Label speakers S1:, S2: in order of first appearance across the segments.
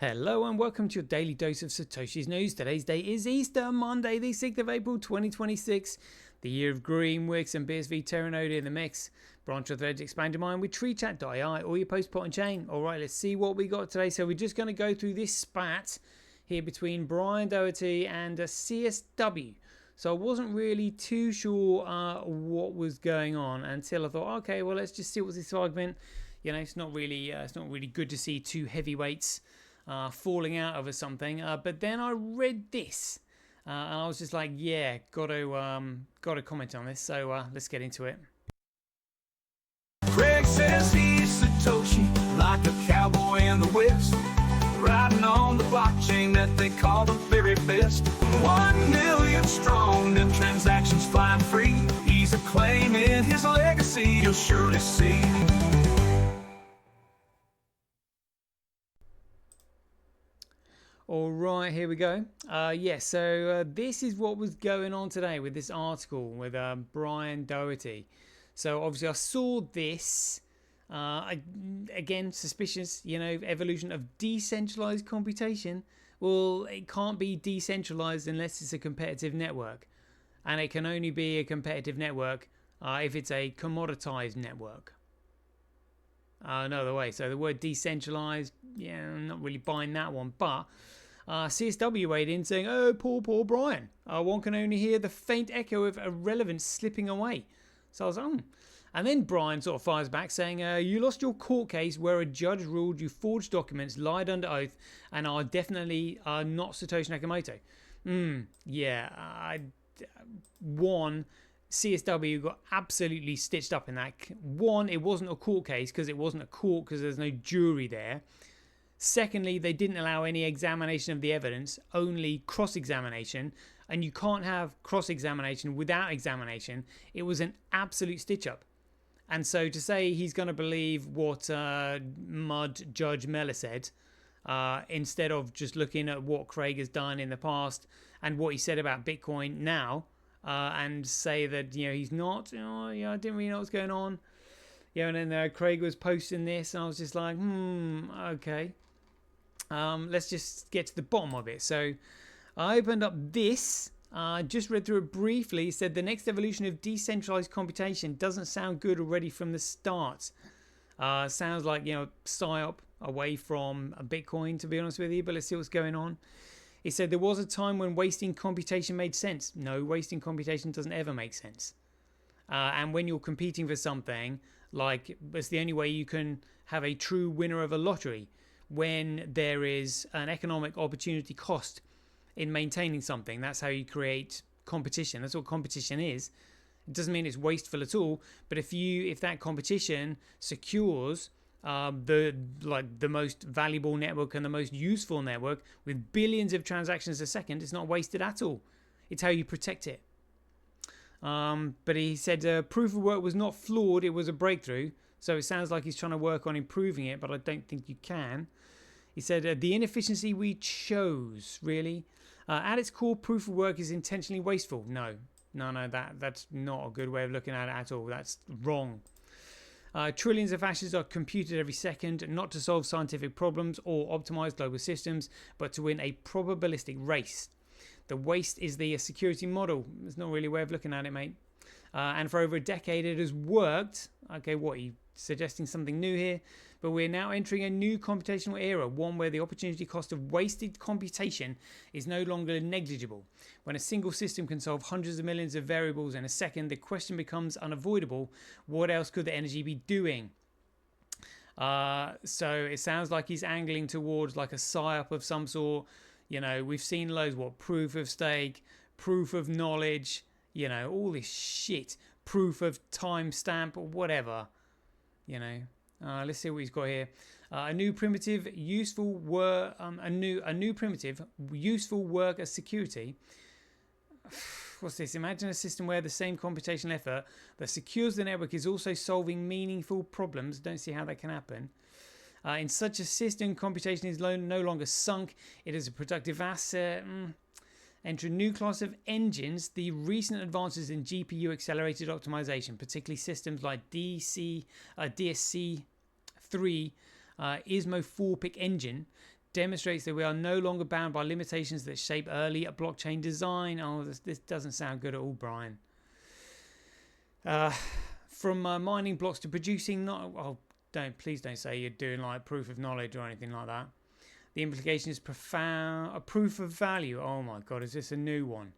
S1: Hello and welcome to your daily dose of Satoshi's news. Today's date is Easter Monday, the 6th of April 2026. The year of Green, Wix and BSV Terranode in the mix. Branch your threads, expand your mind with treechat.ai or your post pot and chain. Alright, let's see what we got today. So we're just going to go through this spat here between Brian Doherty and CSW. So I wasn't really too sure what was going on until I thought, okay, well let's just see what's this argument. You know, it's not really good to see two heavyweights falling out over something, but then I read this and I was just like, yeah, got to comment on this. So let's get into it.
S2: Craig says he's Satoshi, like a cowboy in the West, riding on the blockchain that they call the very best. 1 million strong, and transactions flying free. He's acclaiming his legacy, you'll surely see.
S1: All right, here we go. So this is what was going on today with this article with Brian Doherty. So obviously I saw this, again, suspicious, you know, evolution of decentralized computation. Well, it can't be decentralized unless it's a competitive network. And it can only be a competitive network if it's a commoditized network. No other way. So the word decentralized, yeah, I'm not really buying that one. But CSW weighed in saying, oh, poor Brian. One can only hear the faint echo of irrelevance slipping away. So I was like, And then Brian sort of fires back saying, you lost your court case where a judge ruled you forged documents, lied under oath, and are definitely not Satoshi Nakamoto. One, CSW got absolutely stitched up in that. One, it wasn't a court case because it wasn't a court because there's no jury there. Secondly, they didn't allow any examination of the evidence, only cross-examination. And you can't have cross-examination without examination. It was an absolute stitch-up. And so to say he's going to believe what Mud Judge Mellor said, instead of just looking at what Craig has done in the past and what he said about Bitcoin now, and say that, you know, he's not, I didn't really know what's going on. And then Craig was posting this and I was just like, okay. Let's just get to the bottom of it. So I opened up this, just read through it briefly. It said the next evolution of decentralized computation doesn't sound good already from the start. Sounds like, PSYOP away from Bitcoin, to be honest with you, but let's see what's going on. It said there was a time when wasting computation made sense. No, wasting computation doesn't ever make sense. And when you're competing for something, like, it's the only way you can have a true winner of a lottery, when there is an economic opportunity cost in maintaining something. That's how you create competition. That's what competition is. It doesn't mean it's wasteful at all, but if that competition secures the most valuable network and the most useful network with billions of transactions a second, it's not wasted at all. It's how you protect it. But he said proof of work was not flawed, it was a breakthrough. So it sounds like he's trying to work on improving it, but I don't think you can. He said the inefficiency we chose, really. At its core, proof of work is intentionally wasteful. No, that's not a good way of looking at it at all. That's wrong. Trillions of hashes are computed every second, not to solve scientific problems or optimize global systems, but to win a probabilistic race. The waste is the security model. There's not really a way of looking at it, mate. And for over a decade it has worked. Okay, what, are you suggesting something new here? But we're now entering a new computational era, one where the opportunity cost of wasted computation is no longer negligible. When a single system can solve hundreds of millions of variables in a second, the question becomes unavoidable. What else could the energy be doing? So it sounds like he's angling towards like a PSYOP of some sort. We've seen loads, proof of stake, proof of knowledge, all this shit, proof of timestamp or whatever, Let's see what he's got here. A new primitive useful work as security. What's this? Imagine a system where the same computational effort that secures the network is also solving meaningful problems. Don't see how that can happen. In such a system, computation is no longer sunk. It is a productive asset. Enter a new class of engines. The recent advances in GPU accelerated optimization, particularly systems like DSC3 ISMO 4-pick engine, demonstrates that we are no longer bound by limitations that shape early blockchain design. Oh, this doesn't sound good at all, Brian. From mining blocks to producing, please don't say you're doing like proof of knowledge or anything like that. The implication is profound. A proof of value. Oh my God, is this a new one?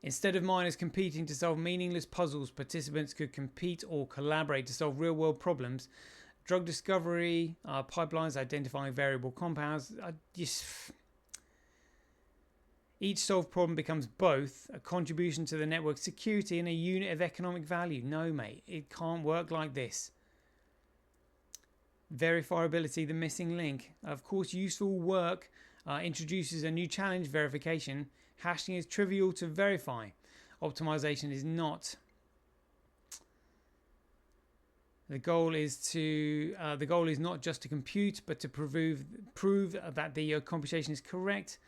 S1: Instead of miners competing to solve meaningless puzzles, participants could compete or collaborate to solve real-world problems. Drug discovery, pipelines identifying variable compounds. Each solved problem becomes both a contribution to the network's security and a unit of economic value. No, mate, it can't work like this. Verifiability, the missing link. Of course, useful work introduces a new challenge: verification. Hashing is trivial to verify. Optimization is not. The goal is not just to compute, but to prove that the computation is correct.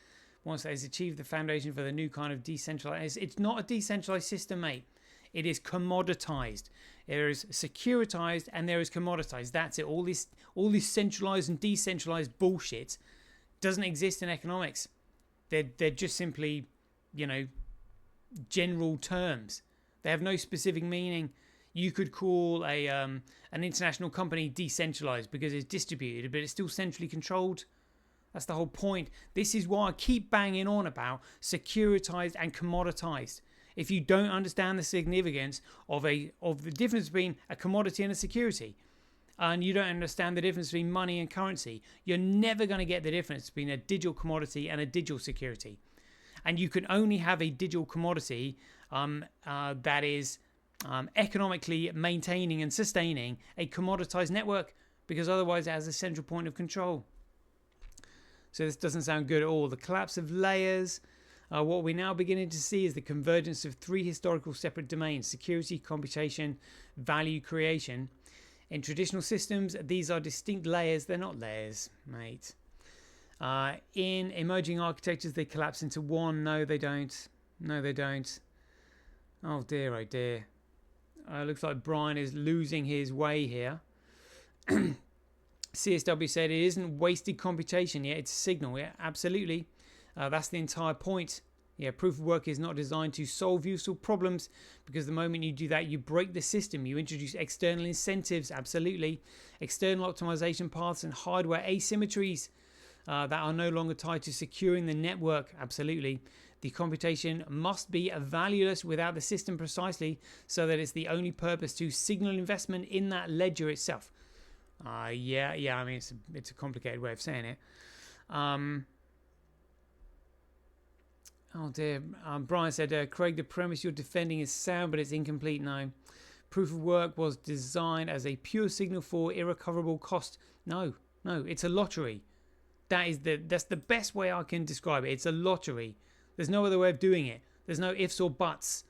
S1: Once that is achieved, the foundation for the new kind of decentralized. It's not a decentralized system, mate. It is commoditized. There is securitized and there is commoditized. That's it. All this centralized and decentralized bullshit doesn't exist in economics. They're just simply, general terms. They have no specific meaning. You could call an international company decentralized because it's distributed, but it's still centrally controlled. That's the whole point. This is why I keep banging on about securitized and commoditized. If you don't understand the significance of the difference between a commodity and a security, and you don't understand the difference between money and currency, you're never going to get the difference between a digital commodity and a digital security. And you can only have a digital commodity that is economically maintaining and sustaining a commoditized network, because otherwise it has a central point of control. So this doesn't sound good at all. The collapse of layers. What we're now beginning to see is the convergence of three historical separate domains: security, computation, value creation. In traditional systems, these are distinct layers. They're not layers, mate. In emerging architectures, they collapse into one. No, they don't. No, they don't. Oh dear, oh dear. Looks like Brian is losing his way here. CSW said it isn't wasted computation. Yeah, it's a signal. Yeah, absolutely. That's the entire point. Yeah, proof of work is not designed to solve useful problems, because the moment you do that, you break the system. You introduce external incentives, absolutely. External optimization paths and hardware asymmetries that are no longer tied to securing the network, absolutely. The computation must be valueless without the system precisely, so that it's the only purpose to signal investment in that ledger itself. Yeah, I mean, it's a complicated way of saying it. Oh dear. Brian said, Craig, the premise you're defending is sound, but it's incomplete. No. Proof of work was designed as a pure signal for irrecoverable cost. No, it's a lottery. That's the best way I can describe it. It's a lottery. There's no other way of doing it. There's no ifs or buts.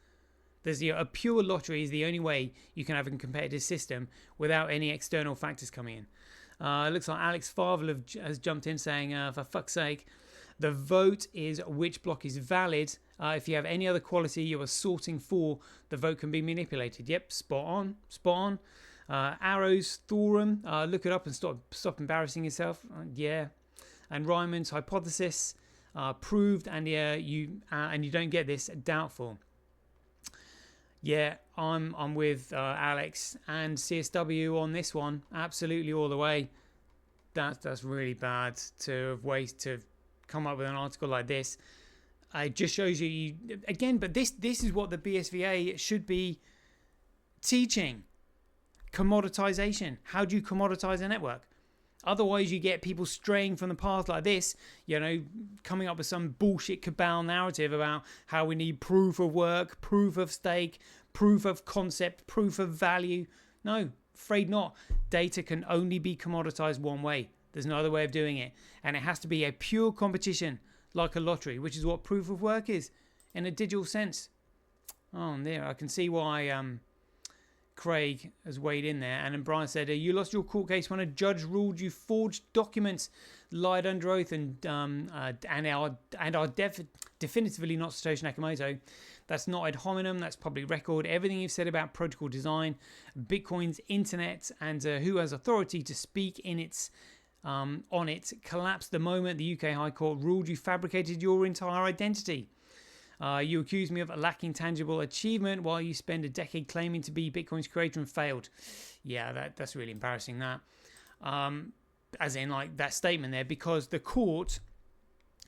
S1: There's a pure lottery is the only way you can have a competitive system without any external factors coming in. It looks like Alex Farvel has jumped in saying, for fuck's sake, the vote is which block is valid. If you have any other quality you are sorting for, the vote can be manipulated. Yep, spot on. Arrows, Thorum, look it up and stop embarrassing yourself. Yeah. And Ryman's hypothesis, proved, and you don't get this, doubtful. Yeah, I'm with Alex and CSW on this one. Absolutely all the way. That's really bad to come up with an article like this. It just shows you again. But this is what the BSVA should be teaching: commoditization. How do you commoditize a network? Otherwise, you get people straying from the path like this, coming up with some bullshit cabal narrative about how we need proof of work, proof of stake, proof of concept, proof of value. No, afraid not. Data can only be commoditized one way. There's no other way of doing it. And it has to be a pure competition, like a lottery, which is what proof of work is in a digital sense. Oh, there, I can see why Craig has weighed in there, and then Brian said, "You lost your court case when a judge ruled you forged documents, lied under oath, and are definitively not Satoshi Nakamoto. That's not ad hominem. That's public record. Everything you've said about protocol design, Bitcoin's internet, and who has authority to speak in its on it collapsed the moment the UK High Court ruled you fabricated your entire identity. You accuse me of lacking tangible achievement while you spend a decade claiming to be Bitcoin's creator and failed." Yeah, that's really embarrassing, that. As in, like, that statement there, because the court,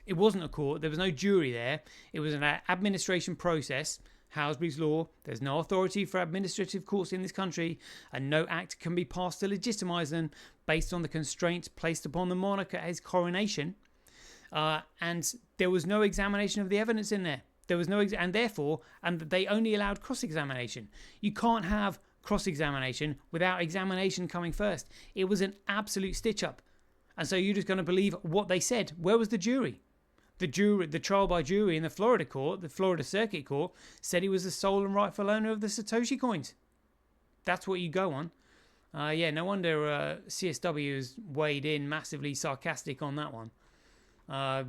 S1: it wasn't a court, there was no jury there. It was an administration process, Hausbury's law. There's no authority for administrative courts in this country, and no act can be passed to legitimize them based on the constraints placed upon the monarch at his coronation. And there was no examination of the evidence in there. There was no, and therefore, and they only allowed cross-examination. You can't have cross-examination without examination coming first. It was an absolute stitch-up. And so you're just going to believe what they said. Where was the jury? The trial by jury in the Florida court, the Florida Circuit Court, said he was the sole and rightful owner of the Satoshi coins. That's what you go on. Yeah, no wonder CSW has weighed in massively sarcastic on that one.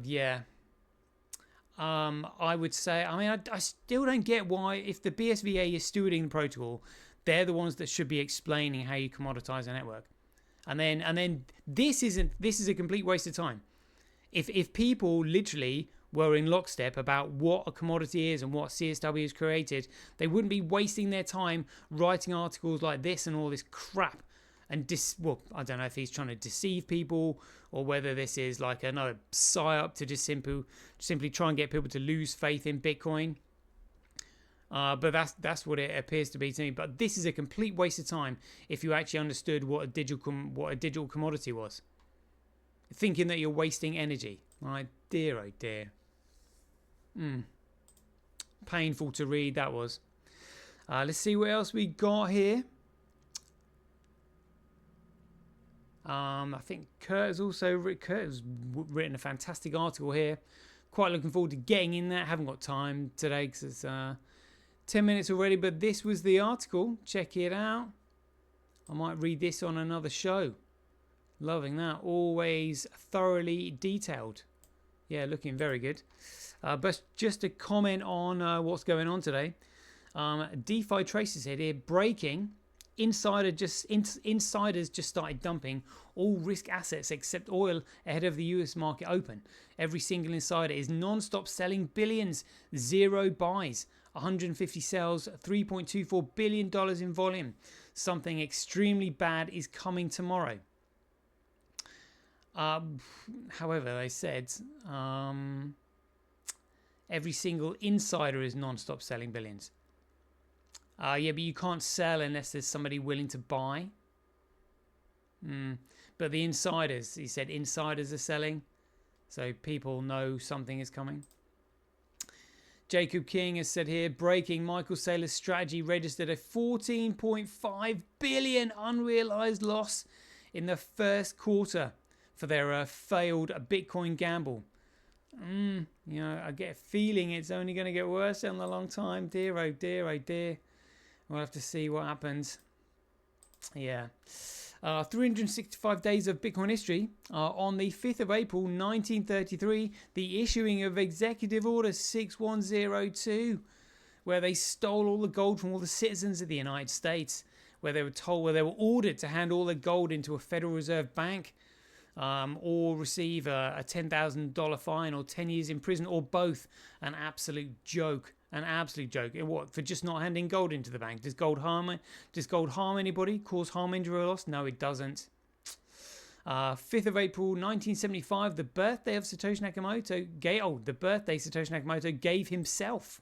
S1: Yeah. I would say, I mean, I still don't get why, if the BSVA is stewarding the protocol, they're the ones that should be explaining how you commoditize a network. And then this is a complete waste of time. If people literally were in lockstep about what a commodity is and what CSW has created, they wouldn't be wasting their time writing articles like this and all this crap. And well, I don't know if he's trying to deceive people or whether this is like another psyop to just simply try and get people to lose faith in Bitcoin. But that's what it appears to be to me. But this is a complete waste of time if you actually understood what a digital commodity was. Thinking that you're wasting energy. My dear, oh dear. Painful to read, that was. Let's see what else we got here. I think Kurt has written a fantastic article here. Quite looking forward to getting in there. Haven't got time today because it's 10 minutes already, but this was the article. Check it out. I might read this on another show. Loving that. Always thoroughly detailed. Yeah, looking very good. But just to comment on what's going on today. DeFi Traces here. Breaking. Insiders just started dumping all risk assets except oil ahead of the US market open. Every single insider is non-stop selling billions, 0 buys, 150 sells, $3.24 billion in volume. Something extremely bad is coming tomorrow. However, they said every single insider is non-stop selling billions. Yeah, but you can't sell unless there's somebody willing to buy. But the insiders, he said insiders are selling. So people know something is coming. Jacob King has said here, breaking, Michael Saylor's strategy registered a 14.5 billion unrealized loss in the first quarter for their failed Bitcoin gamble. You know, I get a feeling it's only going to get worse in a long time. Dear, oh dear, oh dear. We'll have to see what happens. Yeah. 365 days of Bitcoin history. On the 5th of April 1933, the issuing of Executive Order 6102, where they stole all the gold from all the citizens of the United States, where they were ordered to hand all their gold into a Federal Reserve Bank, or receive a $10,000 fine or 10 years in prison, or both. An absolute joke. An absolute joke. What, for just not handing gold into the bank? Does gold harm anybody? Cause harm, injury, or loss? No, it doesn't. 5th of April 1975, the birthday of Satoshi Nakamoto. The birthday Satoshi Nakamoto gave himself.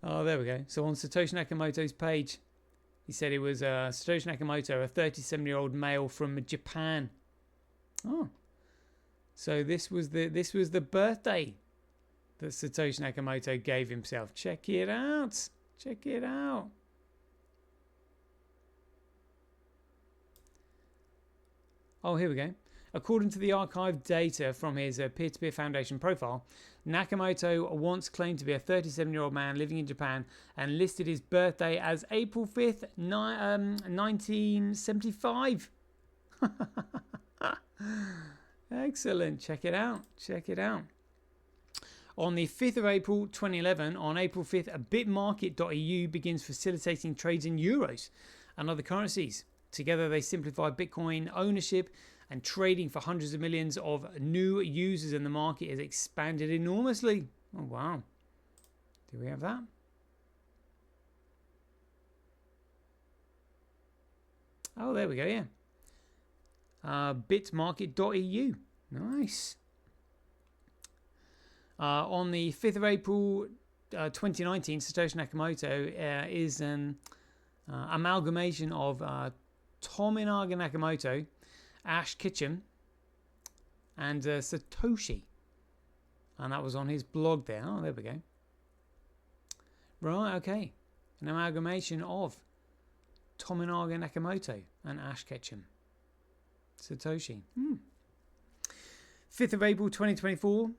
S1: Oh, there we go. So on Satoshi Nakamoto's page, he said it was Satoshi Nakamoto, a 37-year-old male from Japan. Oh, so this was the birthday that Satoshi Nakamoto gave himself. Check it out. Check it out. Oh, here we go. According to the archived data from his peer-to-peer foundation profile, Nakamoto once claimed to be a 37-year-old man living in Japan and listed his birthday as April 5th, 1975. Excellent. Check it out. Check it out. On the 5th of April 2011, on April 5th, bitmarket.eu begins facilitating trades in euros and other currencies. Together, they simplify Bitcoin ownership and trading for hundreds of millions of new users, and the market has expanded enormously. Oh, wow. Do we have that? Oh, there we go, yeah. Bitmarket.eu. Nice. On the 5th of April 2019, Satoshi Nakamoto is an amalgamation of Tominaga Nakamoto, Ash Ketchum, and Satoshi. And that was on his blog there. Oh, there we go. Right, okay. An amalgamation of Tominaga Nakamoto and Ash Ketchum. Satoshi. 5th of April 2024,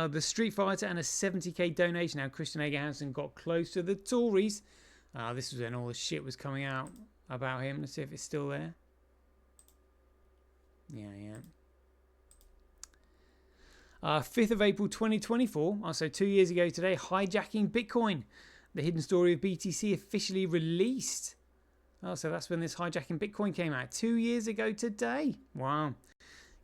S1: the Street Fighter and a 70k donation. Now, Christian Egerhansen got close to the Tories. This was when all the shit was coming out about him. Let's see if it's still there. Yeah. 5th of April 2024, also 2 years ago today, hijacking Bitcoin. The hidden story of BTC officially released. Oh, so that's when this hijacking Bitcoin came out. 2 years ago today. Wow.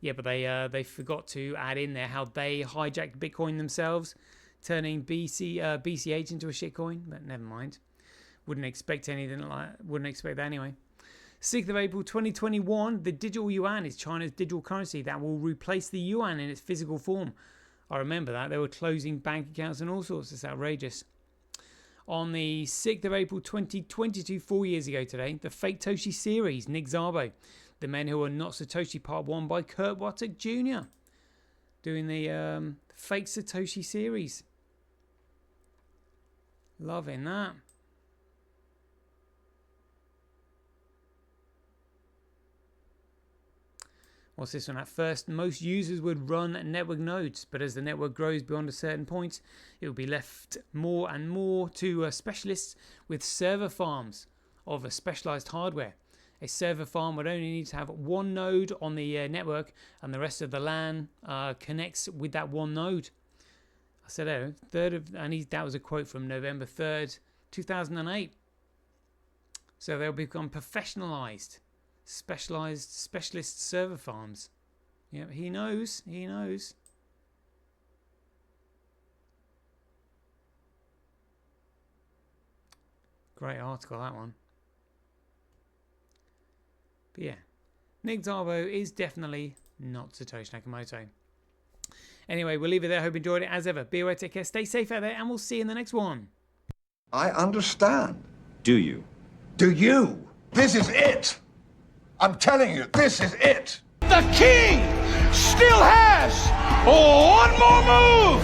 S1: Yeah, but they forgot to add in there how they hijacked Bitcoin themselves, turning BCH into a shitcoin. But never mind. Wouldn't expect anything like that. Wouldn't expect that anyway. 6th of April 2021, the digital yuan is China's digital currency that will replace the yuan in its physical form. I remember that. They were closing bank accounts and all sorts. It's outrageous. On the 6th of April 2022, 4 years ago today, the Fake Toshi series, Nick Szabo, The Men Who Are Not Satoshi Part 1 by Kurt Wottek Jr. Doing the Fake Satoshi series. Loving that. What's this one? At first, most users would run network nodes, but as the network grows beyond a certain point, it will be left more and more to specialists with server farms of a specialized hardware. A server farm would only need to have one node on the network, and the rest of the LAN connects with that one node. I said, that was a quote from November 3rd, 2008. So they'll become professionalized. Specialist server farms. Yeah, he knows. Great article, that one. But yeah, Nick Szabo is definitely not Satoshi Nakamoto. Anyway, we'll leave it there. Hope you enjoyed it. As ever, be aware, take care, stay safe out there, and we'll see you in the next one.
S3: I understand.
S4: Do you?
S3: Do you? This is it. I'm telling you, this is it.
S2: The king still has one more move.